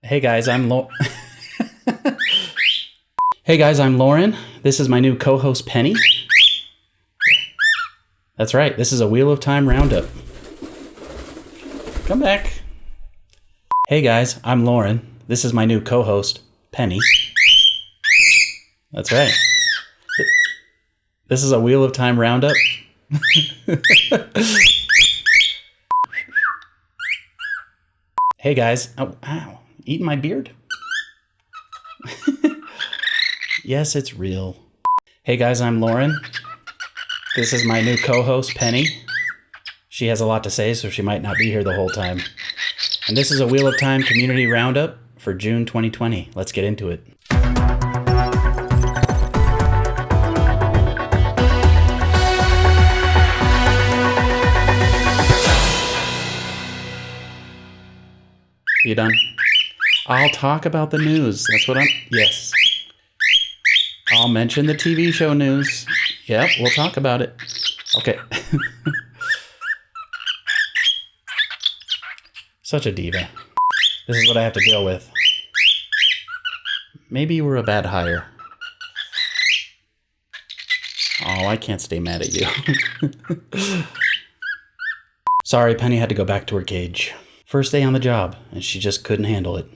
Hey guys, I'm Hey guys, I'm Lauren. This is my new co-host Penny. That's right, this is a Wheel of Time Roundup. Come back. Hey guys, I'm Lauren. This is my new co-host Penny. That's right. This is a Wheel of Time Roundup. Hey guys. Oh, ow. Eating my beard? Yes, it's real. Hey guys, I'm Lauren. This is my new co-host, Penny. She has a lot to say, so she might not be here the whole time. And this is a Wheel of Time Community Roundup for June 2020. Let's get into it. You done? I'll talk about the news. That's what yes. I'll mention the TV show news. Yep, we'll talk about it. Okay. Such a diva. This is what I have to deal with. Maybe you were a bad hire. Oh, I can't stay mad at you. Sorry, Penny had to go back to her cage. First day on the job, and she just couldn't handle it.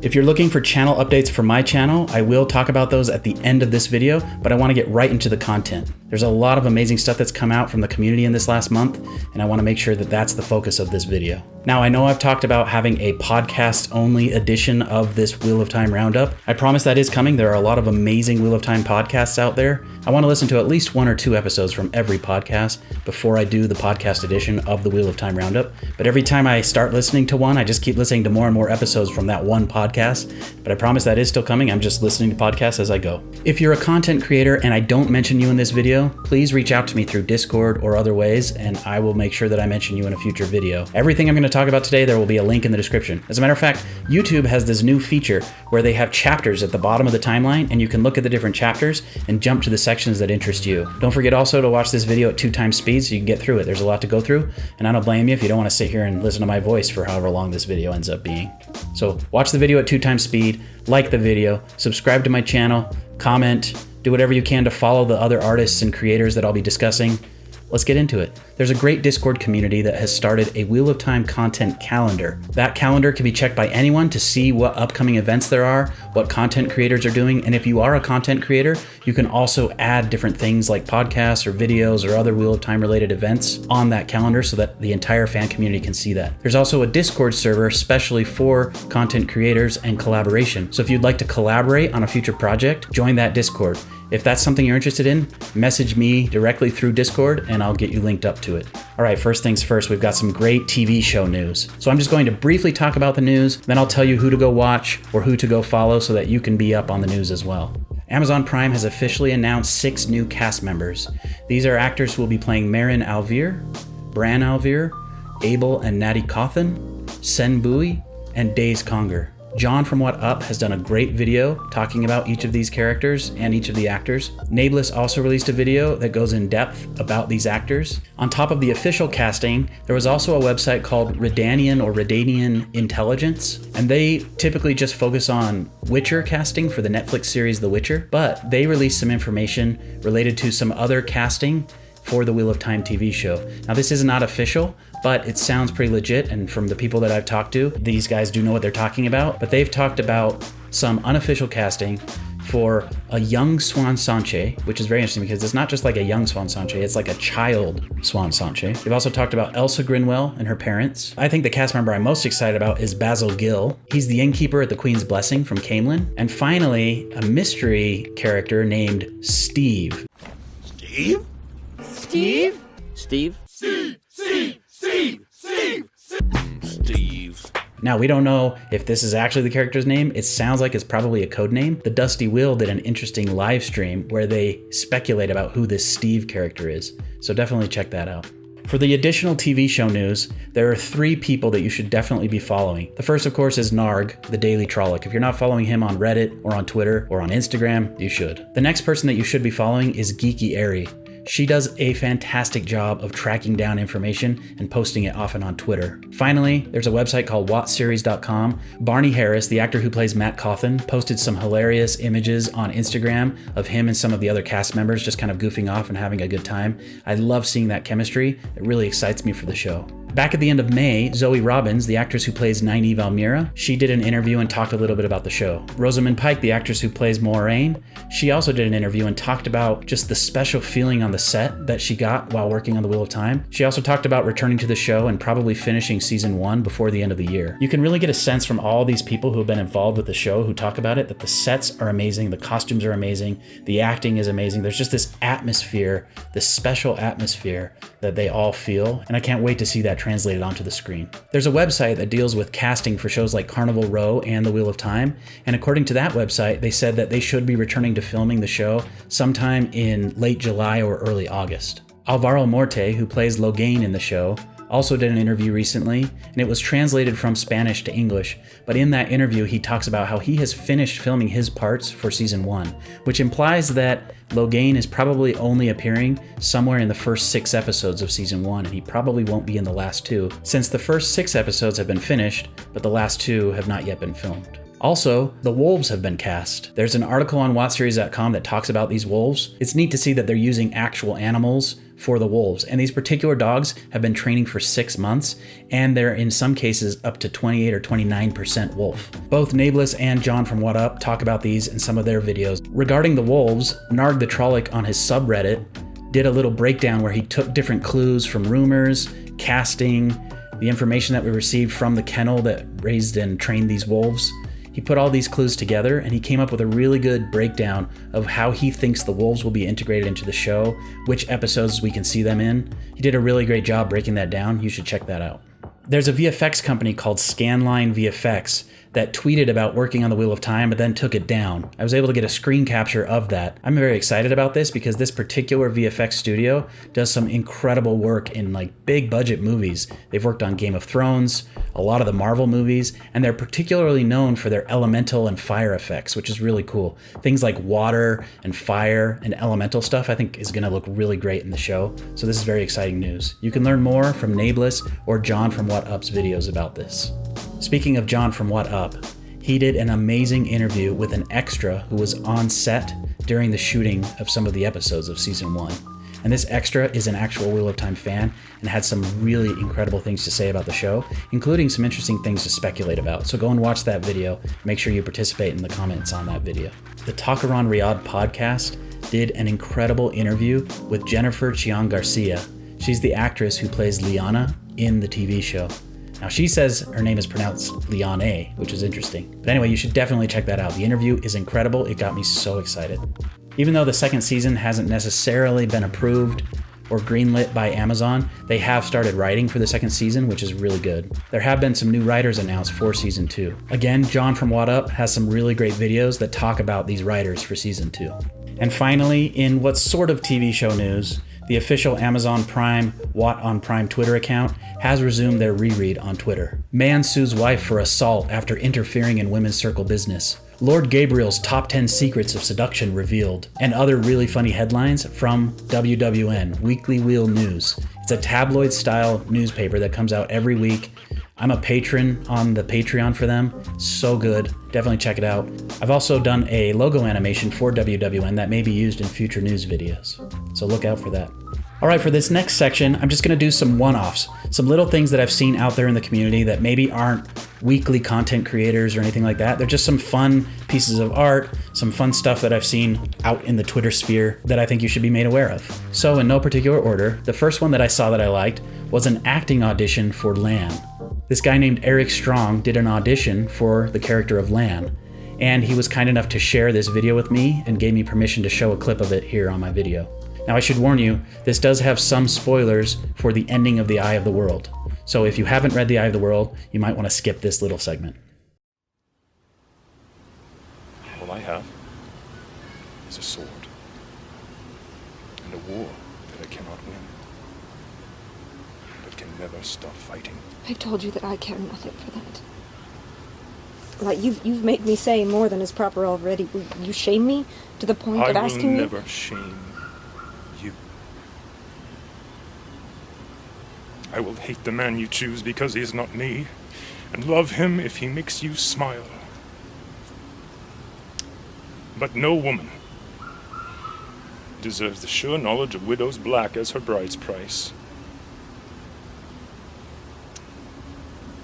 If you're looking for channel updates for my channel, I will talk about those at the end of this video, but I want to get right into the content. There's a lot of amazing stuff that's come out from the community in this last month, and I want to make sure that that's the focus of this video. Now, I know I've talked about having a podcast-only edition of this Wheel of Time Roundup. I promise that is coming. There are a lot of amazing Wheel of Time podcasts out there. I want to listen to at least 1 or 2 episodes from every podcast before I do the podcast edition of the Wheel of Time Roundup. But every time I start listening to one, I just keep listening to more and more episodes from that one podcast. But I promise that is still coming. I'm just listening to podcasts as I go. If you're a content creator and I don't mention you in this video, please reach out to me through Discord or other ways, and I will make sure that I mention you in a future video. Everything I'm going to talk about today, there will be a link in the description. As a matter of fact, YouTube has this new feature where they have chapters at the bottom of the timeline, and you can look at the different chapters and jump to the sections that interest you. Don't forget also to watch this video at 2 times speed so you can get through it. There's a lot to go through, and I don't blame you if you don't want to sit here and listen to my voice for however long this video ends up being. So watch the video at 2 times speed, like the video, subscribe to my channel, comment, do whatever you can to follow the other artists and creators that I'll be discussing. Let's get into it. There's a great Discord community that has started a Wheel of Time content calendar. That calendar can be checked by anyone to see what upcoming events there are, what content creators are doing, and if you are a content creator, you can also add different things like podcasts or videos or other Wheel of Time related events on that calendar so that the entire fan community can see that. There's also a Discord server especially for content creators and collaboration. So if you'd like to collaborate on a future project, join that Discord. If that's something you're interested in, message me directly through Discord and I'll get you linked up to it. All right, first things first, we've got some great TV show news. So I'm just going to briefly talk about the news, then I'll tell you who to go watch or who to go follow so that you can be up on the news as well. Amazon Prime has officially announced 6 new cast members. These are actors who will be playing Meryn Alvir, Bran Alvir, Abel and Natty Cawthon, Sen Bui, and Daze Conger. John from WoT Up has done a great video talking about each of these characters and each of the actors. Nae'Blis also released a video that goes in depth about these actors. On top of the official casting, there was also a website called Redanian Intelligence, and they typically just focus on Witcher casting for the Netflix series The Witcher, but they released some information related to some other casting for the Wheel of Time TV show. Now this is not official, but it sounds pretty legit, and from the people that I've talked to, these guys do know what they're talking about, but they've talked about some unofficial casting for a young Swan Sanche, which is very interesting because it's not just like a young Swan Sanche, it's like a child Swan Sanche. They've also talked about Elsa Grinwell and her parents. I think the cast member I'm most excited about is Basil Gill. He's the innkeeper at the Queen's Blessing from Camelin. And finally, a mystery character named Steve. Steve? Steve? Steve? Steve! Now, we don't know if this is actually the character's name. It sounds like it's probably a code name. The Dusty Wheel did an interesting live stream where they speculate about who this Steve character is. So definitely check that out. For the additional TV show news, there are 3 people that you should definitely be following. The first, of course, is Narg, the Daily Trolloc. If you're not following him on Reddit or on Twitter or on Instagram, you should. The next person that you should be following is GeekyEri. She does a fantastic job of tracking down information and posting it often on Twitter. Finally, there's a website called WoTSeries.com. Barney Harris, the actor who plays Matt Cawthon, posted some hilarious images on Instagram of him and some of the other cast members just kind of goofing off and having a good time. I love seeing that chemistry. It really excites me for the show. Back at the end of May, Zoe Robbins, the actress who plays Nynaeve Almira, she did an interview and talked a little bit about the show. Rosamund Pike, the actress who plays Moiraine, she also did an interview and talked about just the special feeling on the set that she got while working on The Wheel of Time. She also talked about returning to the show and probably finishing season 1 before the end of the year. You can really get a sense from all these people who have been involved with the show who talk about it that the sets are amazing, the costumes are amazing, the acting is amazing. There's just this atmosphere, this special atmosphere that they all feel, and I can't wait to see that translated onto the screen. There's a website that deals with casting for shows like Carnival Row and The Wheel of Time, and according to that website, they said that they should be returning to filming the show sometime in late July or early August. Alvaro Morte, who plays Logain in the show, also did an interview recently, and it was translated from Spanish to English, but in that interview he talks about how he has finished filming his parts for season 1, which implies that Logain is probably only appearing somewhere in the first 6 episodes of season 1, and he probably won't be in the last 2, since the first 6 episodes have been finished, but the last 2 have not yet been filmed. Also, the wolves have been cast. There's an article on WoTSeries.com that talks about these wolves. It's neat to see that they're using actual animals for the wolves, and these particular dogs have been training for 6 months, and they're in some cases up to 28 or 29% wolf. Both Nae'Blis and John from WoT Up talk about these in some of their videos. Regarding the wolves, Narg the Trolloc on his subreddit did a little breakdown where he took different clues from rumors, casting, the information that we received from the kennel that raised and trained these wolves. He put all these clues together and he came up with a really good breakdown of how he thinks the wolves will be integrated into the show, which episodes we can see them in. He did a really great job breaking that down. You should check that out. There's a VFX company called Scanline VFX that tweeted about working on The Wheel of Time but then took it down. I was able to get a screen capture of that. I'm very excited about this because this particular VFX studio does some incredible work in like big budget movies. They've worked on Game of Thrones, a lot of the Marvel movies, and they're particularly known for their elemental and fire effects, which is really cool. Things like water and fire and elemental stuff I think is going to look really great in the show. So this is very exciting news. You can learn more from Nae'Blis or John from WoT Up's videos about this. Speaking of John from WoT Up, he did an amazing interview with an extra who was on set during the shooting of some of the episodes of season 1. And this extra is an actual Wheel of Time fan and had some really incredible things to say about the show, including some interesting things to speculate about. So go and watch that video. Make sure you participate in the comments on that video. The Takaran Riyadh podcast did an incredible interview with Jennifer Cheon Garcia. She's the actress who plays Liana in the TV show. Now she says her name is pronounced Liane, which is interesting. But anyway, you should definitely check that out. The interview is incredible. It got me so excited. Even though the second season hasn't necessarily been approved or greenlit by Amazon, they have started writing for the second season, which is really good. There have been some new writers announced for season 2. Again, John from WoT Up has some really great videos that talk about these writers for season 2. And finally, in what's sort of TV show news, the official Amazon Prime WoTonPrime Twitter account has resumed their reread on Twitter. Man sues wife for assault after interfering in women's circle business. Lord Gabriel's top 10 secrets of seduction revealed. And other really funny headlines from WWN, Weekly Wheel News. It's a tabloid-style newspaper that comes out every week. I'm a patron on the Patreon for them. So good. Definitely check it out. I've also done a logo animation for WWN that may be used in future news videos. So look out for that. All right, for this next section, I'm just gonna do some one-offs, some little things that I've seen out there in the community that maybe aren't weekly content creators or anything like that. They're just some fun pieces of art, some fun stuff that I've seen out in the Twitter sphere that I think you should be made aware of. So in no particular order, the first one that I saw that I liked was an acting audition for Lan. This guy named Eric Strong did an audition for the character of Lan, and he was kind enough to share this video with me and gave me permission to show a clip of it here on my video. Now I should warn you, this does have some spoilers for the ending of The Eye of the World. So if you haven't read The Eye of the World, you might want to skip this little segment. All I have is a sword and a war that I cannot win, but can never stop fighting. I told you that I care nothing for that. Like, you've made me say more than is proper already. Will you shame me to the point of asking me? I will never shame you. I will hate the man you choose because he is not me, and love him if he makes you smile. But no woman deserves the sure knowledge of widow's black as her bride's price.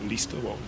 Least of all you.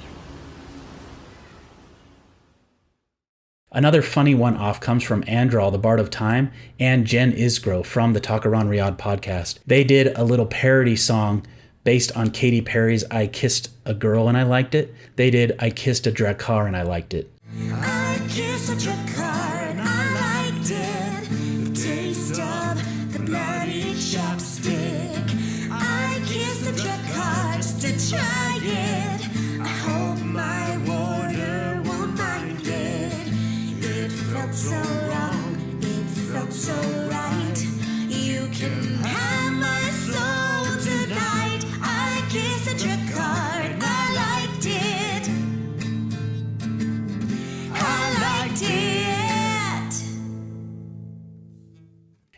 Another funny one-off comes from Androl, the Bard of Time, and Jen Isgro from the Talkaron Riyadh podcast. They did a little parody song based on Katy Perry's I Kissed a Girl and I Liked It. They did I Kissed a Dragkhar and I Liked It. I kissed a Dragkhar and I liked it. The taste of the bloody chopstick. I kissed a Dragkhar just to try it. I hope my water won't mind it. It felt so wrong, it felt so right. You can have my soul tonight. I kissed a Dragkhar and I liked it. I liked it.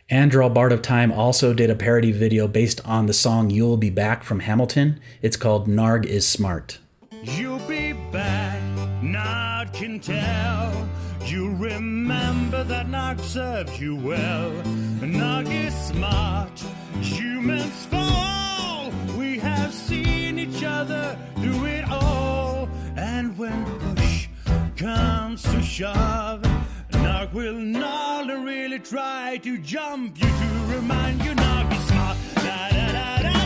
Androl, Bard of Time, also did a parody video based on the song You'll Be Back from Hamilton. It's called Narg is Smart. You'll be back, Narg can tell. You remember that Narg served you well. Narg is smart, humans fall. We have seen each other through it all. And when push comes to shove, Narg will not really try to jump you to remind you Narg is smart. Da da da da da.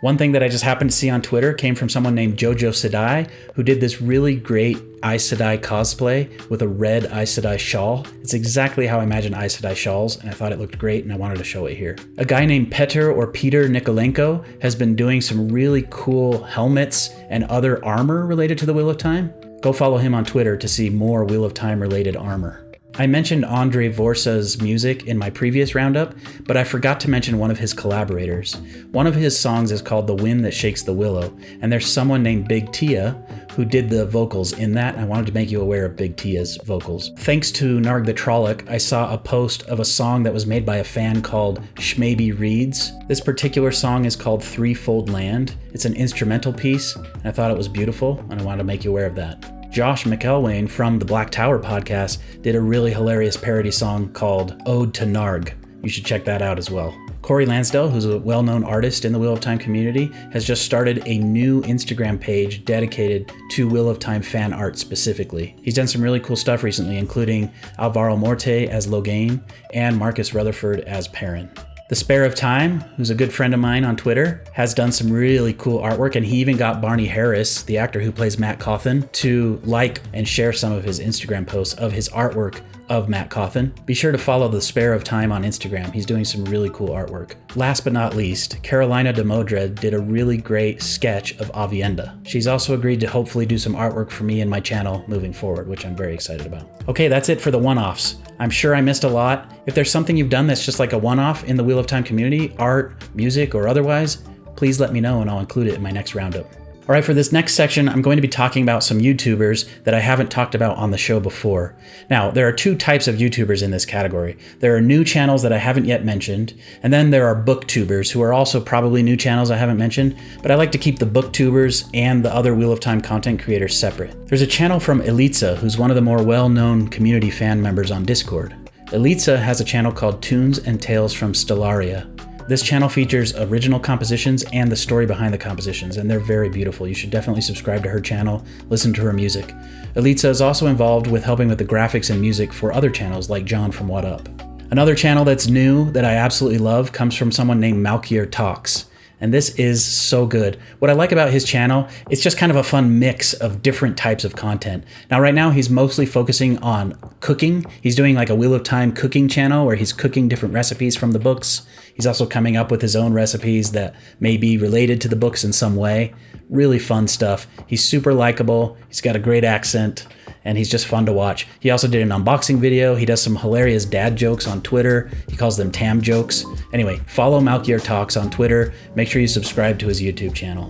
One thing that I just happened to see on Twitter came from someone named Jojo Sedai, who did this really great Aes Sedai cosplay with a red Aes Sedai shawl. It's exactly how I imagine Aes Sedai shawls, and I thought it looked great, and I wanted to show it here. A guy named Peter Nikolenko has been doing some really cool helmets and other armor related to the Wheel of Time. Go follow him on Twitter to see more Wheel of Time related armor. I mentioned Andre Vorsa's music in my previous roundup, but I forgot to mention one of his collaborators. One of his songs is called The Wind That Shakes the Willow, and there's someone named Big Tia who did the vocals in that, and I wanted to make you aware of Big Tia's vocals. Thanks to Narg the Trolloc, I saw a post of a song that was made by a fan called Shmaybe Reads. This particular song is called Threefold Land. It's an instrumental piece, and I thought it was beautiful, and I wanted to make you aware of that. Josh McElwain from the Black Tower podcast did a really hilarious parody song called Ode to Narg. You should check that out as well. Corey Lansdale, who's a well-known artist in the Wheel of Time community, has just started a new Instagram page dedicated to Wheel of Time fan art specifically. He's done some really cool stuff recently, including Alvaro Morte as Logain and Marcus Rutherford as Perrin. The Spare of Time, who's a good friend of mine on Twitter, has done some really cool artwork, and he even got Barney Harris, the actor who plays Matt Cawthon, to like and share some of his Instagram posts of his artwork of Matt Cawthon. Be sure to follow The Spare of Time on Instagram. He's doing some really cool artwork. Last but not least, Carolina de Modred did a really great sketch of Avienda. She's also agreed to hopefully do some artwork for me and my channel moving forward, which I'm very excited about. Okay, that's it for the one-offs. I'm sure I missed a lot. If there's something you've done that's just like a one-off in the Wheel of Time community, art, music, or otherwise, please let me know and I'll include it in my next roundup. All right, for this next section, I'm going to be talking about some YouTubers that I haven't talked about on the show before. Now, there are two types of YouTubers in this category. There are new channels that I haven't yet mentioned, and then there are BookTubers, who are also probably new channels I haven't mentioned, but I like to keep the BookTubers and the other Wheel of Time content creators separate. There's a channel from Elitza, who's one of the more well-known community fan members on Discord. Elitza has a channel called Tunes and Tales from Stellaria. This channel features original compositions and the story behind the compositions, and they're very beautiful. You should definitely subscribe to her channel, listen to her music. Elitza is also involved with helping with the graphics and music for other channels like John from WoT Up. Another channel that's new that I absolutely love comes from someone named Malkier Talks. And this is so good. What I like about his channel, it's just kind of a fun mix of different types of content. Now, right now, he's mostly focusing on cooking. He's doing like a Wheel of Time cooking channel where he's cooking different recipes from the books. He's also coming up with his own recipes that may be related to the books in some way. Really fun stuff. He's super likable. He's got a great accent, and he's just fun to watch. He also did an unboxing video. He does some hilarious dad jokes on Twitter. He calls them Tam jokes. Anyway, follow Malkier Talks on Twitter. Make sure you subscribe to his YouTube channel.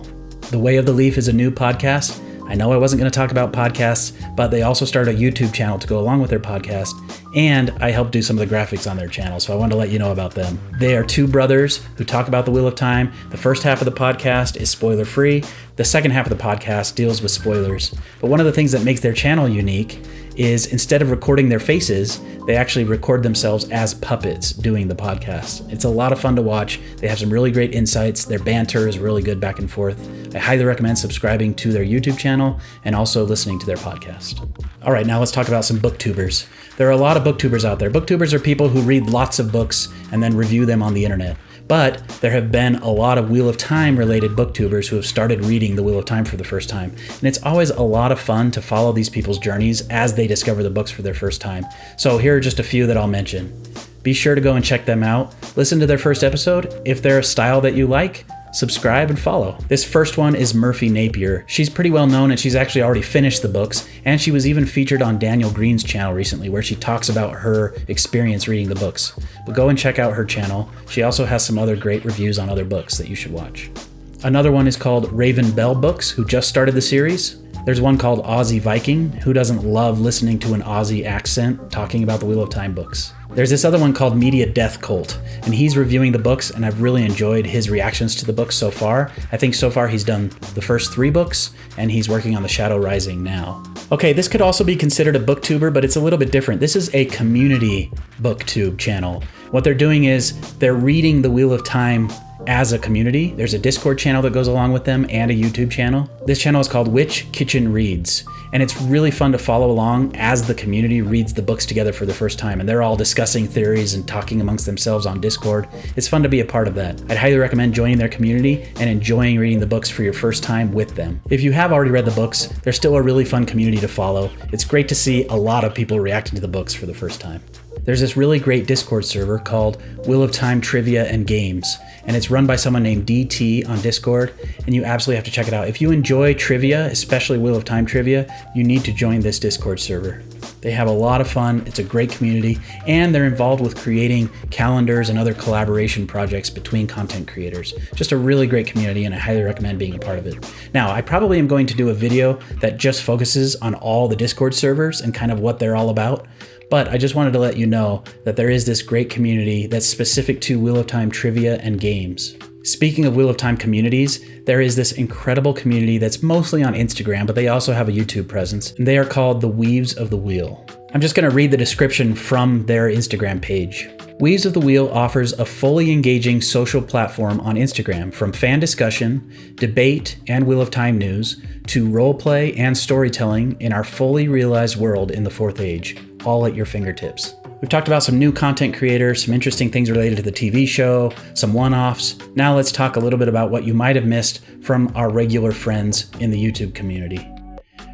The Way of the Leaf is a new podcast I know I wasn't going to talk about podcasts, but they also started a YouTube channel to go along with their podcast, and I helped do some of the graphics on their channel, so I wanted to let you know about them. They are two brothers who talk about the Wheel of Time. The first half of the podcast is spoiler-free. The second half of the podcast deals with spoilers. But one of the things that makes their channel unique is instead of recording their faces, they actually record themselves as puppets doing the podcast. It's a lot of fun to watch. They have some really great insights. Their banter is really good back and forth. I highly recommend subscribing to their YouTube channel and also listening to their podcast. All right, now let's talk about some booktubers. There are a lot of booktubers out there. Booktubers are people who read lots of books and then review them on the internet. But there have been a lot of Wheel of Time related booktubers who have started reading the Wheel of Time for the first time. And it's always a lot of fun to follow these people's journeys as they discover the books for their first time. So here are just a few that I'll mention. Be sure to go and check them out. Listen to their first episode. If they're a style that you like, subscribe and follow. This first one is Merphy Napier. She's pretty well known and she's actually already finished the books, and she was even featured on Daniel Green's channel recently where she talks about her experience reading the books. But go and check out her channel. She also has some other great reviews on other books that you should watch. Another one is called Raven Bell Books, who just started the series. There's one called Aussie Viking. Who doesn't love listening to an Aussie accent talking about the Wheel of Time books? There's this other one called Media Death Cult, and he's reviewing the books, and I've really enjoyed his reactions to the books so far. I think so far he's done the first 3 books, and he's working on The Shadow Rising now. Okay, this could also be considered a booktuber, but it's a little bit different. This is a community booktube channel. What they're doing is they're reading the Wheel of Time as a community. There's a Discord channel that goes along with them and a YouTube channel. This channel is called Witch Kitchen Reads, and it's really fun to follow along as the community reads the books together for the first time, and they're all discussing theories and talking amongst themselves on Discord. It's fun to be a part of that. I'd highly recommend joining their community and enjoying reading the books for your first time with them. If you have already read the books, they're still a really fun community to follow. It's great to see a lot of people reacting to the books for the first time. There's this really great Discord server called Wheel of Time Trivia and Games, and it's run by someone named DT on Discord, and you absolutely have to check it out. If you enjoy trivia, especially Wheel of Time trivia, you need to join this Discord server. They have a lot of fun, it's a great community, and they're involved with creating calendars and other collaboration projects between content creators. Just a really great community, and I highly recommend being a part of it. Now, I probably am going to do a video that just focuses on all the Discord servers and kind of what they're all about. But I just wanted to let you know that there is this great community that's specific to Wheel of Time trivia and games. Speaking of Wheel of Time communities, there is this incredible community that's mostly on Instagram, but they also have a YouTube presence, and they are called the Weaves of the Wheel. I'm just going to read the description from their Instagram page. Weaves of the Wheel offers a fully engaging social platform on Instagram, from fan discussion, debate, and Wheel of Time news, to roleplay and storytelling in our fully realized world in the Fourth Age, all at your fingertips. We've talked about some new content creators, some interesting things related to the TV show, some one-offs. Now let's talk a little bit about what you might have missed from our regular friends in the YouTube community.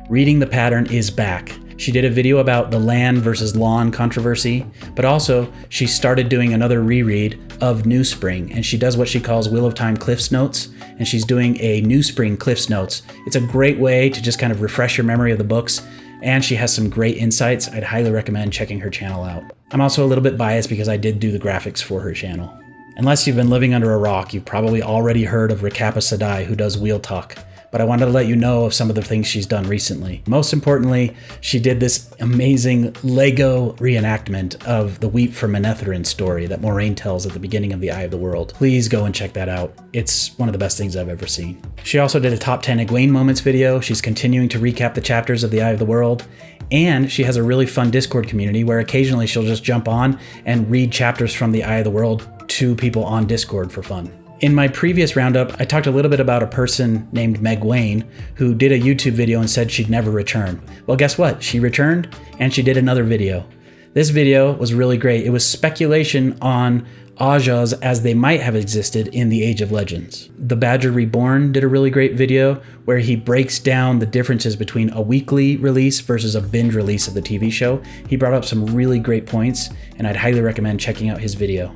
Reading the Pattern is back. She did a video about the land versus lawn controversy, but also she started doing another reread of New Spring, and she does what she calls Wheel of Time Cliffs Notes, and she's doing a New Spring Cliffs Notes. It's a great way to just kind of refresh your memory of the books, and she has some great insights. I'd highly recommend checking her channel out. I'm also a little bit biased because I did do the graphics for her channel. Unless you've been living under a rock, you've probably already heard of Recappa Sedai, who does Wheel Talk. But I wanted to let you know of some of the things she's done recently. Most importantly, she did this amazing Lego reenactment of the Weep for Manetheren story that Moiraine tells at the beginning of The Eye of the World. Please go and check that out. It's one of the best things I've ever seen. She also did a top 10 Egwene moments video. She's continuing to recap the chapters of The Eye of the World. And she has a really fun Discord community where occasionally she'll just jump on and read chapters from The Eye of the World to people on Discord for fun. In my previous roundup, I talked a little bit about a person named Megwayne who did a YouTube video and said she'd never return. Well, guess what? She returned and she did another video. This video was really great. It was speculation on Ajas as they might have existed in the Age of Legends. The Badger Reborn did a really great video where he breaks down the differences between a weekly release versus a binge release of the TV show. He brought up some really great points, and I'd highly recommend checking out his video.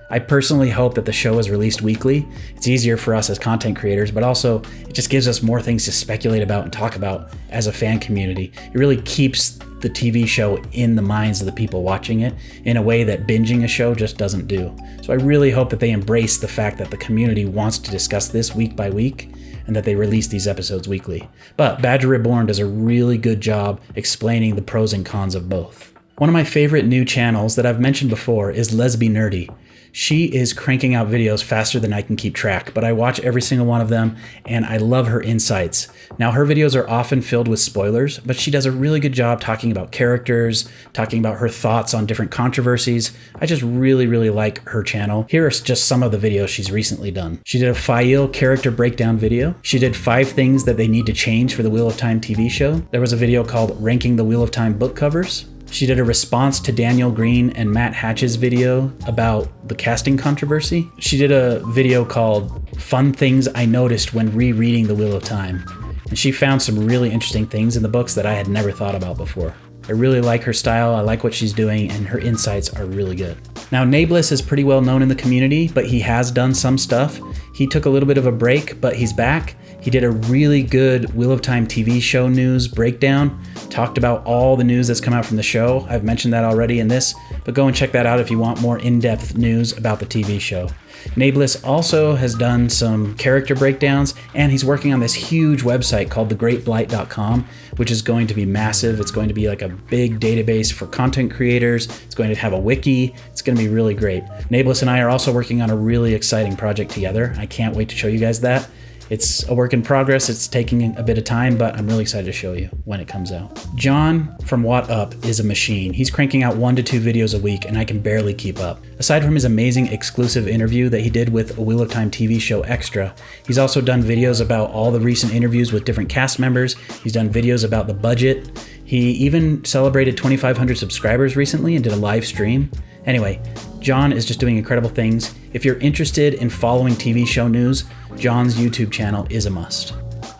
I personally hope that the show is released weekly. It's easier for us as content creators, but also it just gives us more things to speculate about and talk about as a fan community. It really keeps the TV show in the minds of the people watching it in a way that binging a show just doesn't do. So I really hope that they embrace the fact that the community wants to discuss this week by week, and that they release these episodes weekly. But Badger Reborn does a really good job explaining the pros and cons of both. One of my favorite new channels that I've mentioned before is Lezbi Nerdy. She is cranking out videos faster than I can keep track, but I watch every single one of them and I love her insights. Now, her videos are often filled with spoilers, but she does a really good job talking about characters, talking about her thoughts on different controversies. I just really like her channel. Here are just some of the videos she's recently done. She did a Fail character breakdown video. She did 5 things that they need to change for the Wheel of Time TV show. There was a video called Ranking the Wheel of Time book covers. She did a response to Daniel Green and Matt Hatch's video about the casting controversy. She did a video called Fun Things I Noticed When Rereading the Wheel of Time. And she found some really interesting things in the books that I had never thought about before. I really like her style, I like what she's doing, and her insights are really good. Now, Nae'Blis is pretty well known in the community, but he has done some stuff. He took a little bit of a break, but he's back. He did a really good Wheel of Time TV show news breakdown, talked about all the news that's come out from the show. I've mentioned that already in this, but go and check that out if you want more in-depth news about the TV show. Nae'Blis also has done some character breakdowns, and he's working on this huge website called thegreatblight.com, which is going to be massive. It's going to be like a big database for content creators. It's going to have a wiki. It's going to be really great. Nae'Blis and I are also working on a really exciting project together. I can't wait to show you guys that. It's a work in progress. It's taking a bit of time, but I'm really excited to show you when it comes out. John from WoT Up is a machine. He's cranking out 1 to 2 videos a week, and I can barely keep up. Aside from his amazing exclusive interview that he did with a Wheel of Time TV show extra, he's also done videos about all the recent interviews with different cast members. He's done videos about the budget. He even celebrated 2,500 subscribers recently and did a live stream. Anyway, John is just doing incredible things. If you're interested in following TV show news, John's YouTube channel is a must.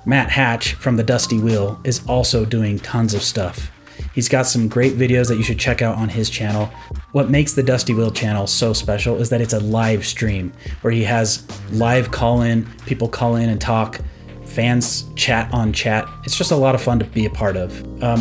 Matt Hatch from The Dusty Wheel is also doing tons of stuff. He's got some great videos that you should check out on his channel. What makes the Dusty Wheel channel so special is that it's a live stream where he has live call-in, people call in and talk, fans chat on chat. It's just a lot of fun to be a part of.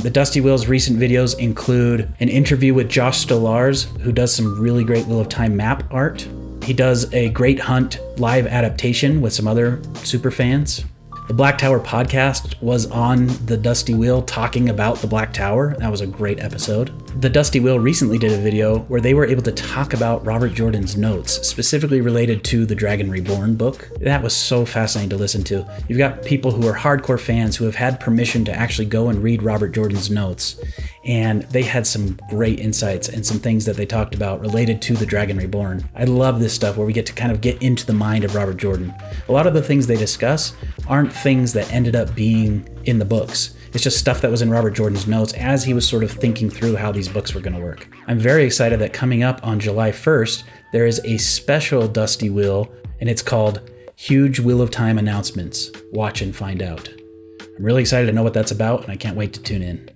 The Dusty Wheel's recent videos include an interview with Josh Stolars, who does some really great Wheel of Time map art. He does a Great Hunt live adaptation with some other super fans. The Black Tower podcast was on the Dusty Wheel talking about the Black Tower. That was a great episode. The Dusty Wheel recently did a video where they were able to talk about Robert Jordan's notes, specifically related to the Dragon Reborn book. That was so fascinating to listen to. You've got people who are hardcore fans who have had permission to actually go and read Robert Jordan's notes, and they had some great insights and some things that they talked about related to the Dragon Reborn. I love this stuff where we get to kind of get into the mind of Robert Jordan. A lot of the things they discuss aren't things that ended up being in the books. It's just stuff that was in Robert Jordan's notes as he was sort of thinking through how these books were going to work. I'm very excited that coming up on July 1st, there is a special Dusty Wheel, and it's called Huge Wheel of Time Announcements. Watch and find out. I'm really excited to know what that's about, and I can't wait to tune in.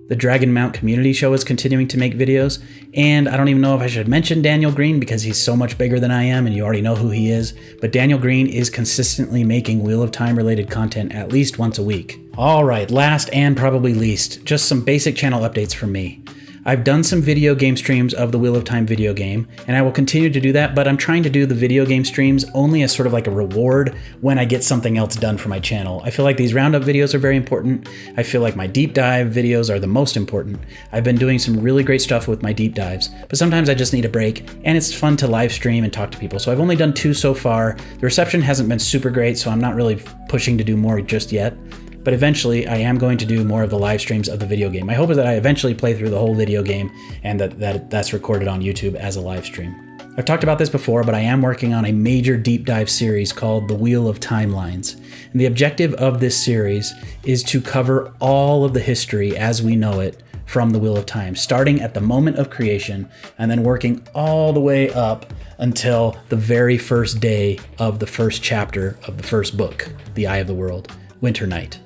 The Dragon Mount community show is continuing to make videos, and I don't even know if I should mention Daniel Green because he's so much bigger than I am and you already know who he is, but Daniel Green is consistently making Wheel of Time related content at least once a week. Alright, last and probably least, just some basic channel updates from me. I've done some video game streams of the Wheel of Time video game, and I will continue to do that, but I'm trying to do the video game streams only as sort of like a reward when I get something else done for my channel. I feel like these Roundup videos are very important. I feel like my deep dive videos are the most important. I've been doing some really great stuff with my deep dives, but sometimes I just need a break, and it's fun to live stream and talk to people. So I've only done 2 so far. The reception hasn't been super great, so I'm not really pushing to do more just yet. But eventually I am going to do more of the live streams of the video game. My hope is that I eventually play through the whole video game and that's recorded on YouTube as a live stream. I've talked about this before, but I am working on a major deep dive series called The Wheel of Timelines. And the objective of this series is to cover all of the history as we know it from the Wheel of Time, starting at the moment of creation and then working all the way up until the very first day of the first chapter of the first book, The Eye of the World, Winter Night.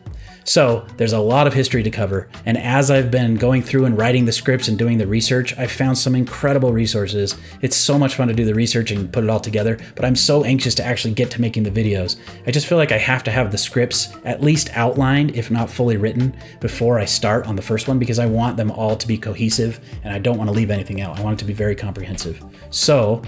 So there's a lot of history to cover, and as I've been going through and writing the scripts and doing the research, I've found some incredible resources. It's so much fun to do the research and put it all together, but I'm so anxious to actually get to making the videos. I just feel like I have to have the scripts at least outlined, if not fully written, before I start on the first one, because I want them all to be cohesive, and I don't want to leave anything out. I want it to be very comprehensive. So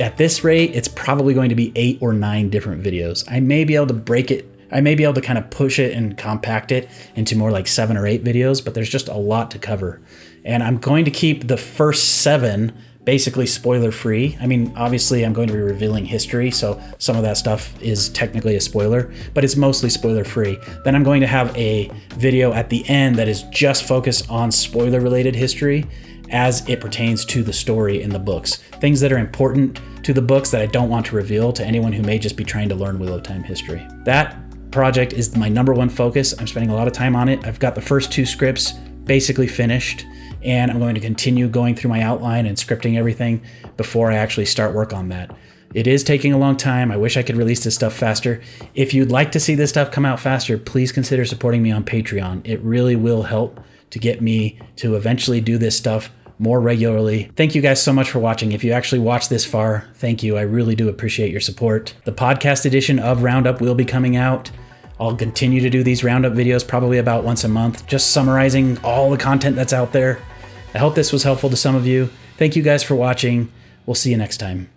at this rate, it's probably going to be 8 or 9 different videos. I may be able to break it I may be able to kind of push it and compact it into more like 7 or 8 videos, but there's just a lot to cover. And I'm going to keep the first 7 basically spoiler free. I mean, obviously I'm going to be revealing history, so some of that stuff is technically a spoiler, but it's mostly spoiler free. Then I'm going to have a video at the end that is just focused on spoiler related history as it pertains to the story in the books. Things that are important to the books that I don't want to reveal to anyone who may just be trying to learn Willow Time history. That project is my #1 focus. I'm spending a lot of time on it. I've got the first 2 scripts basically finished, and I'm going to continue going through my outline and scripting everything before I actually start work on that. It is taking a long time. I wish I could release this stuff faster. If you'd like to see this stuff come out faster, please consider supporting me on Patreon. It really will help to get me to eventually do this stuff more regularly. Thank you guys so much for watching. If you actually watched this far, thank you. I really do appreciate your support. The podcast edition of Roundup will be coming out. I'll continue to do these Roundup videos probably about once a month, just summarizing all the content that's out there. I hope this was helpful to some of you. Thank you guys for watching. We'll see you next time.